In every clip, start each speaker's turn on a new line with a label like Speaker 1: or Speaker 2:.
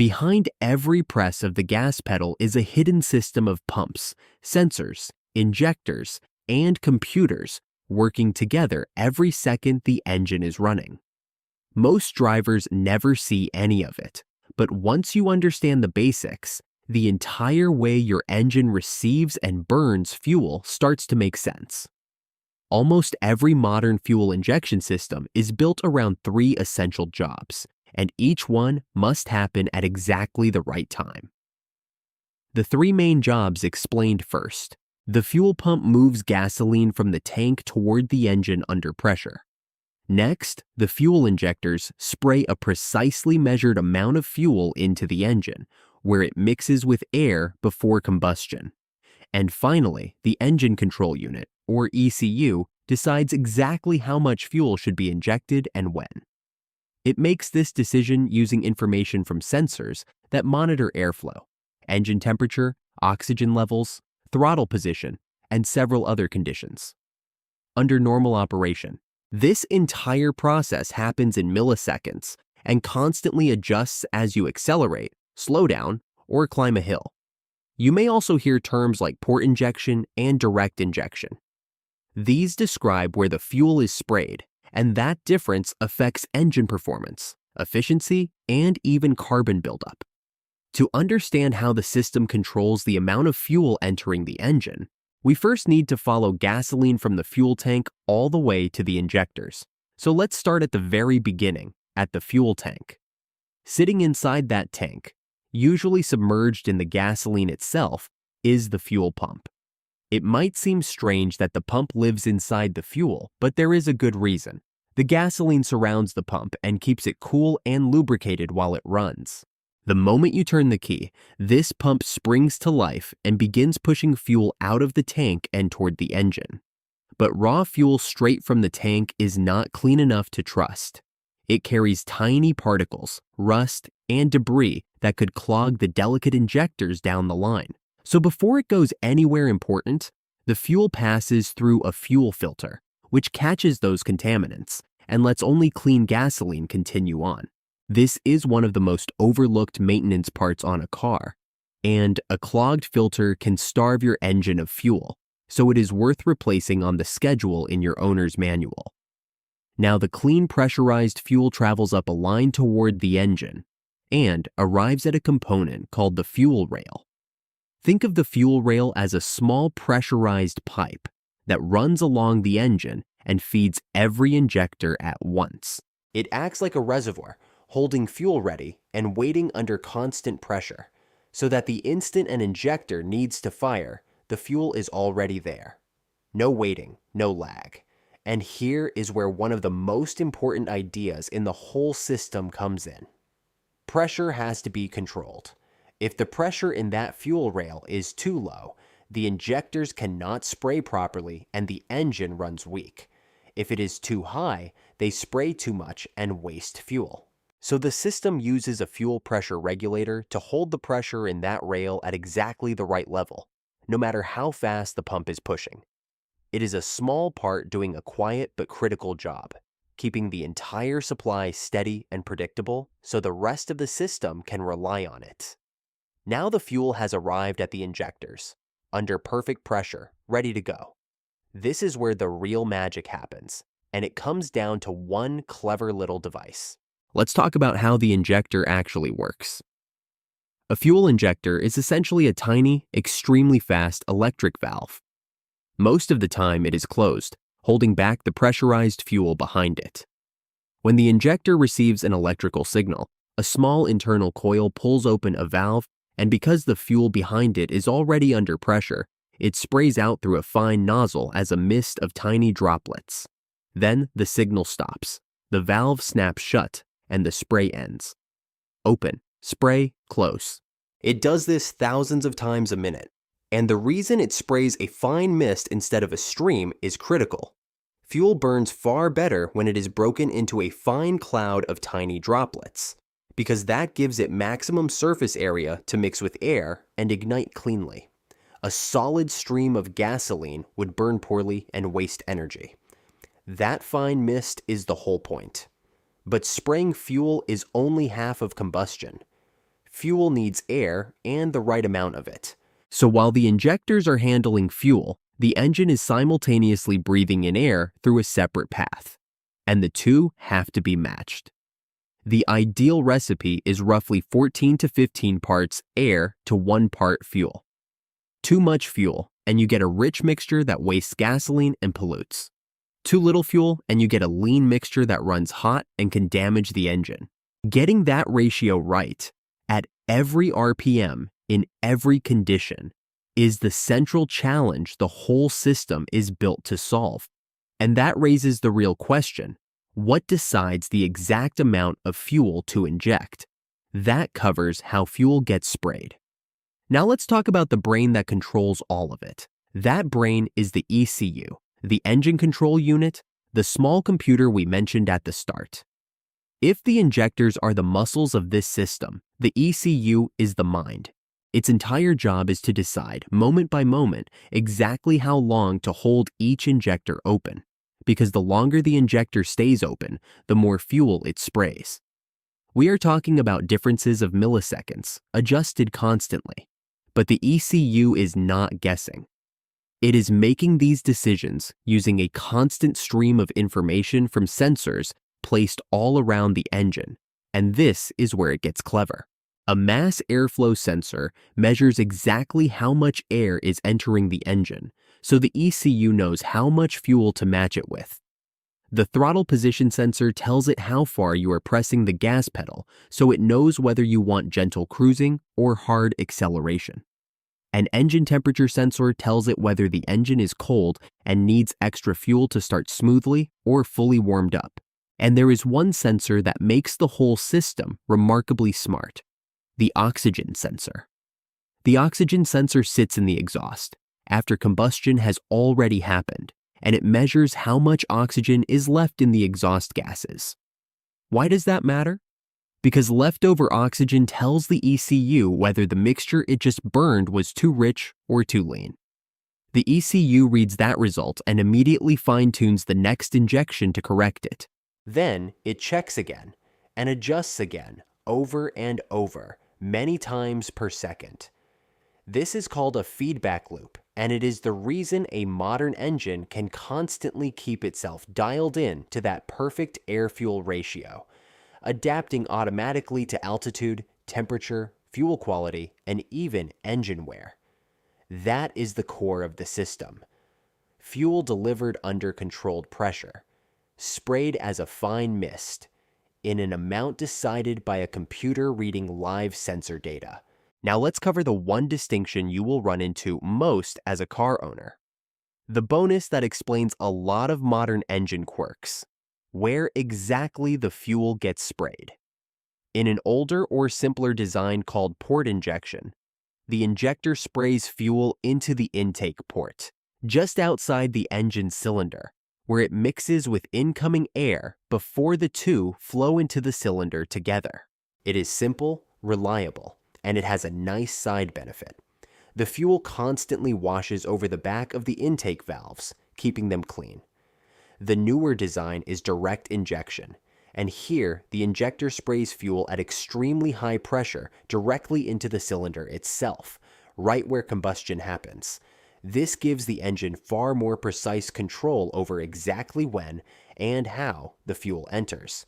Speaker 1: Behind every press of the gas pedal is a hidden system of pumps, sensors, injectors, and computers working together every second the engine is running. Most drivers never see any of it, but once you understand the basics, the entire way your engine receives and burns fuel starts to make sense. Almost every modern fuel injection system is built around three essential jobs, and each one must happen at exactly the right time. The three main jobs explained first. The fuel pump moves gasoline from the tank toward the engine under pressure. Next, the fuel injectors spray a precisely measured amount of fuel into the engine, where it mixes with air before combustion. And finally, the engine control unit, or ECU, decides exactly how much fuel should be injected and when. It makes this decision using information from sensors that monitor airflow, engine temperature, oxygen levels, throttle position, and several other conditions. Under normal operation, this entire process happens in milliseconds and constantly adjusts as you accelerate, slow down, or climb a hill. You may also hear terms like port injection and direct injection. These describe where the fuel is sprayed, and that difference affects engine performance, efficiency, and even carbon buildup. To understand how the system controls the amount of fuel entering the engine, we first need to follow gasoline from the fuel tank all the way to the injectors. So let's start at the very beginning, at the fuel tank. Sitting inside that tank, usually submerged in the gasoline itself, is the fuel pump. It might seem strange that the pump lives inside the fuel, but there is a good reason. The gasoline surrounds the pump and keeps it cool and lubricated while it runs. The moment you turn the key, this pump springs to life and begins pushing fuel out of the tank and toward the engine. But raw fuel straight from the tank is not clean enough to trust. It carries tiny particles, rust, and debris that could clog the delicate injectors down the line. So before it goes anywhere important, the fuel passes through a fuel filter, which catches those contaminants and lets only clean gasoline continue on. This is one of the most overlooked maintenance parts on a car, and a clogged filter can starve your engine of fuel, so it is worth replacing on the schedule in your owner's manual. Now the clean pressurized fuel travels up a line toward the engine and arrives at a component called the fuel rail. Think of the fuel rail as a small pressurized pipe that runs along the engine and feeds every injector at once. It acts like a reservoir, holding fuel ready and waiting under constant pressure, so that the instant an injector needs to fire, the fuel is already there. No waiting, no lag. And here is where one of the most important ideas in the whole system comes in. Pressure has to be controlled. If the pressure in that fuel rail is too low, the injectors cannot spray properly and the engine runs weak. If it is too high, they spray too much and waste fuel. So the system uses a fuel pressure regulator to hold the pressure in that rail at exactly the right level, no matter how fast the pump is pushing. It is a small part doing a quiet but critical job, keeping the entire supply steady and predictable so the rest of the system can rely on it. Now the fuel has arrived at the injectors, under perfect pressure, ready to go. This is where the real magic happens, and it comes down to one clever little device. Let's talk about how the injector actually works. A fuel injector is essentially a tiny, extremely fast electric valve. Most of the time it is closed, holding back the pressurized fuel behind it. When the injector receives an electrical signal, a small internal coil pulls open a valve, and because the fuel behind it is already under pressure, it sprays out through a fine nozzle as a mist of tiny droplets. Then the signal stops, the valve snaps shut, and the spray ends. Open, spray, close. It does this thousands of times a minute, and the reason it sprays a fine mist instead of a stream is critical. Fuel burns far better when it is broken into a fine cloud of tiny droplets, because that gives it maximum surface area to mix with air and ignite cleanly. A solid stream of gasoline would burn poorly and waste energy. That fine mist is the whole point. But spraying fuel is only half of combustion. fuel needs air and the right amount of it. So while the injectors are handling fuel, the engine is simultaneously breathing in air through a separate path, and the two have to be matched. The ideal recipe is roughly 14 to 15 parts air to 1 part fuel. Too much fuel, and you get a rich mixture that wastes gasoline and pollutes. Too little fuel, and you get a lean mixture that runs hot and can damage the engine. Getting that ratio right, at every RPM, in every condition, is the central challenge the whole system is built to solve. And that raises the real question: what decides the exact amount of fuel to inject? That covers how fuel gets sprayed. Now let's talk about the brain that controls all of it. That brain is the ECU, the engine control unit, the small computer we mentioned at the start. If the injectors are the muscles of this system, the ECU is the mind. Its entire job is to decide, moment by moment, exactly how long to hold each injector open, because the longer the injector stays open, the more fuel it sprays. We are talking about differences of milliseconds, adjusted constantly, but the ECU is not guessing. It is making these decisions using a constant stream of information from sensors placed all around the engine, and this is where it gets clever. A mass airflow sensor measures exactly how much air is entering the engine, so the ECU knows how much fuel to match it with. The throttle position sensor tells it how far you are pressing the gas pedal, so it knows whether you want gentle cruising or hard acceleration. An engine temperature sensor tells it whether the engine is cold and needs extra fuel to start smoothly or fully warmed up. And there is one sensor that makes the whole system remarkably smart: the oxygen sensor. The oxygen sensor sits in the exhaust after combustion has already happened, and it measures how much oxygen is left in the exhaust gases. Why does that matter? Because leftover oxygen tells the ECU whether the mixture it just burned was too rich or too lean. The ECU reads that result and immediately fine-tunes the next injection to correct it. Then it checks again and adjusts again, over and over, many times per second. This is called a feedback loop, and it is the reason a modern engine can constantly keep itself dialed in to that perfect air-fuel ratio, adapting automatically to altitude, temperature, fuel quality, and even engine wear. That is the core of the system. Fuel delivered under controlled pressure, sprayed as a fine mist, in an amount decided by a computer reading live sensor data. Now let's cover the one distinction you will run into most as a car owner. The bonus that explains a lot of modern engine quirks: where exactly the fuel gets sprayed. In an older or simpler design called port injection, the injector sprays fuel into the intake port, just outside the engine cylinder, where it mixes with incoming air before the two flow into the cylinder together. It is simple, reliable, and it has a nice side benefit. The fuel constantly washes over the back of the intake valves, keeping them clean. The newer design is direct injection, and here the injector sprays fuel at extremely high pressure directly into the cylinder itself, right where combustion happens. This gives the engine far more precise control over exactly when and how the fuel enters,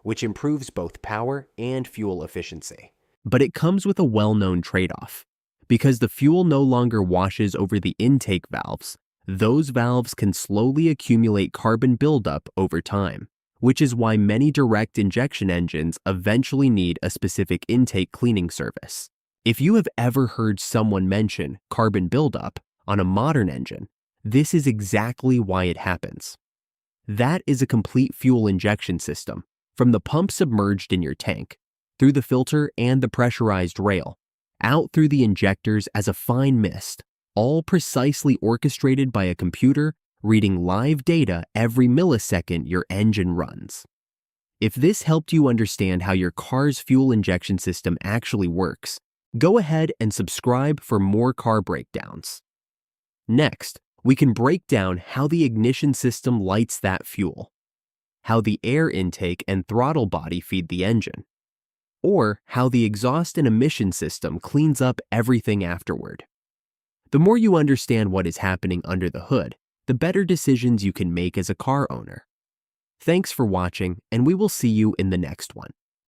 Speaker 1: which improves both power and fuel efficiency. But it comes with a well-known trade-off. Because the fuel no longer washes over the intake valves, those valves can slowly accumulate carbon buildup over time, which is why many direct injection engines eventually need a specific intake cleaning service. If you have ever heard someone mention carbon buildup on a modern engine, this is exactly why it happens. That is a complete fuel injection system, from the pump submerged in your tank, through the filter and the pressurized rail, out through the injectors as a fine mist, all precisely orchestrated by a computer reading live data every millisecond your engine runs. If this helped you understand how your car's fuel injection system actually works, go ahead and subscribe for more car breakdowns. Next, we can break down how the ignition system lights that fuel, how the air intake and throttle body feed the engine, or how the exhaust and emission system cleans up everything afterward. The more you understand what is happening under the hood, the better decisions you can make as a car owner. Thanks for watching, and we will see you in the next one.